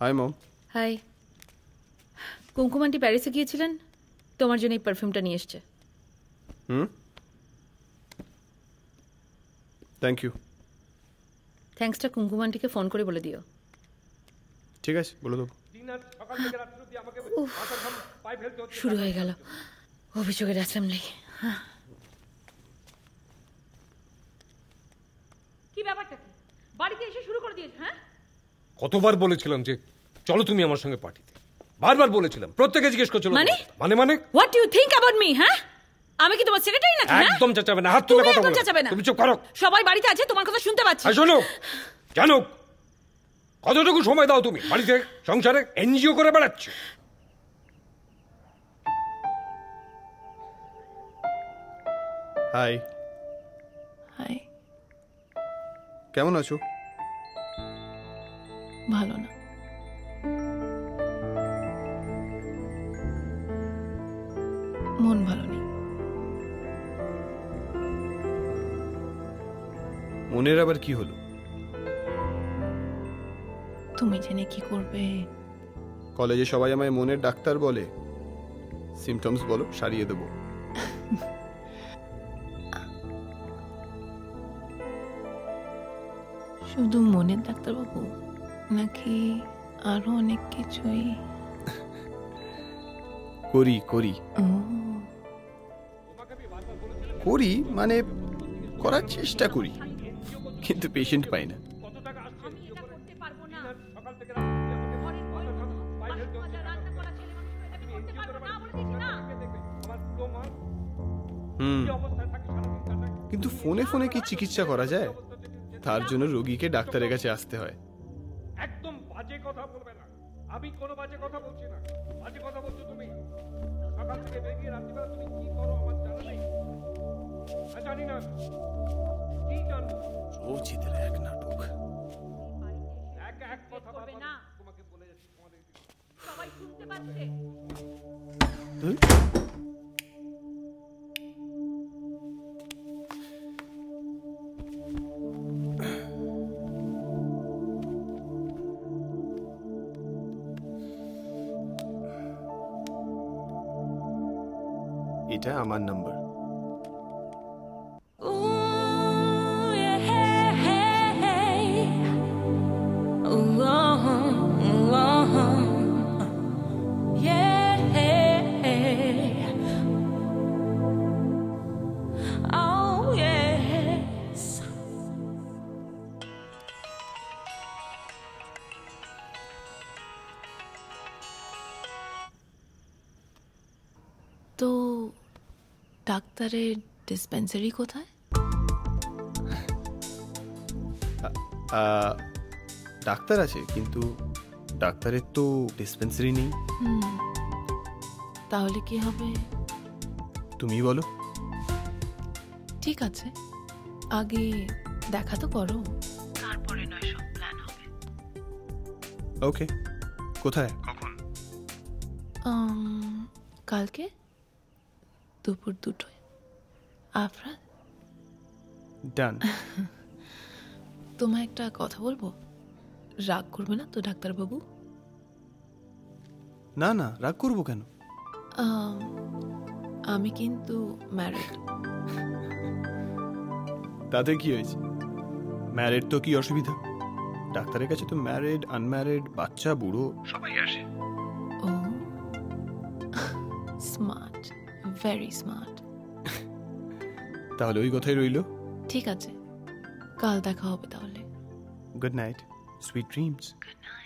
High মম। High. কুমকুম aunty প্যারিসে গিয়েছিলেন, তোমার জন্য এই পারফিউমটা নিয়ে এসছে। Thank you. থ্যাঙ্কসটা কুমকুম আন্টিকে ফোন করে বলে দিও। ঠিক আছে, বলে দেবো। শুরু হয়ে গেল অভিযোগের অ্যাসেম্বলি। কি ব্যাপারটা কি? বাড়িতে এসে শুরু করে দিয়েছ? হ্যাঁ, কতবার বলেছিলাম যে চলো তুমি আমার সঙ্গে পার্টিতে, বারবার বলেছিলাম, প্রত্যেকে জিজ্ঞেস করছিল মানে what do you think about me? হ্যাঁ, আমি কি তোমার সেক্রেটারি নাকি? একদম চেঁচাবে না, হাত তুলে কথা বলো। তুমি চুপ করো। সবাই বাড়িতে আছে, তোমার কথা শুনতে পাচ্ছি। শোনো, জানো কতটুকু সময় দাও তুমি বাড়িতে? সংসারে এনজিও করে বেড়াচ্ছ। হাই। হাই। কেমন আছো? ভালো না। মন ভালো নেই। মনের আবার কি হলো? তুমি জেনে কি করবে? কলেজে সবাই আমায় মনের ডাক্তার বলে। সিমটমস বলো, সারিয়ে দেবো। শুধু মনের ডাক্তারবাবু নাকি আরো অনেক কিছুই? করি করি করি মানে করার চেষ্টা করি, কিন্তু পেশেন্ট পাই না। কিন্তু ফোনে ফোনে কি চিকিৎসা করা যায়? তার জন্য রোগীকে ডাক্তারের কাছে আসতে হয়। একদম বাজে কথা বলবে না। আমি কোনো বাজে কথা বলছি না। বাজে কথা বলছো তুমি। সকাল থেকে বেরিয়ে রাত্রিবেলা তুমি কি করো আমার জানা নেই। জানি না কি জানবো। রোজই দিলে এক নাটক। এক কথা বলবে না, তোমাকে বলে যাচ্ছি, তোমাদের সবাই শুনতে পাচ্ছে। এটা আমার নাম্বার। তো ডাক্তারের ডিসপেন্সারি কোথায়? ডাক্তার আছে, কিন্তু ডাক্তারের তো ডিসপেন্সারি নেই। তাহলে কি হবে? তুমি বলো। ঠিক আছে, আগে দেখা তো করো, তারপরে নয় সব প্ল্যান হবে। ওকে, কোথায়, কখন? কালকে দুপুর 2টায়। আফরাদ, ডান। তোমায় একটা কথা বলবো, রাগ করবে না তো ডাক্তারবাবু? না না, রাগ করবো কেন? আমি কিন্তু ম্যারিড। তাতে কি হয়েছে? ম্যারিড তো কি অসুবিধা? ডাক্তারের কাছে তো ম্যারিড, আনম্যারিড, বাচ্চা, বুড়ো সবাই আসে। ও, স্মার্ট, ভেরি স্মার্ট। তাহলে ওই কথাই রইল। ঠিক আছে, কাল দেখা হবে তাহলে। Good night, sweet dreams. Good night.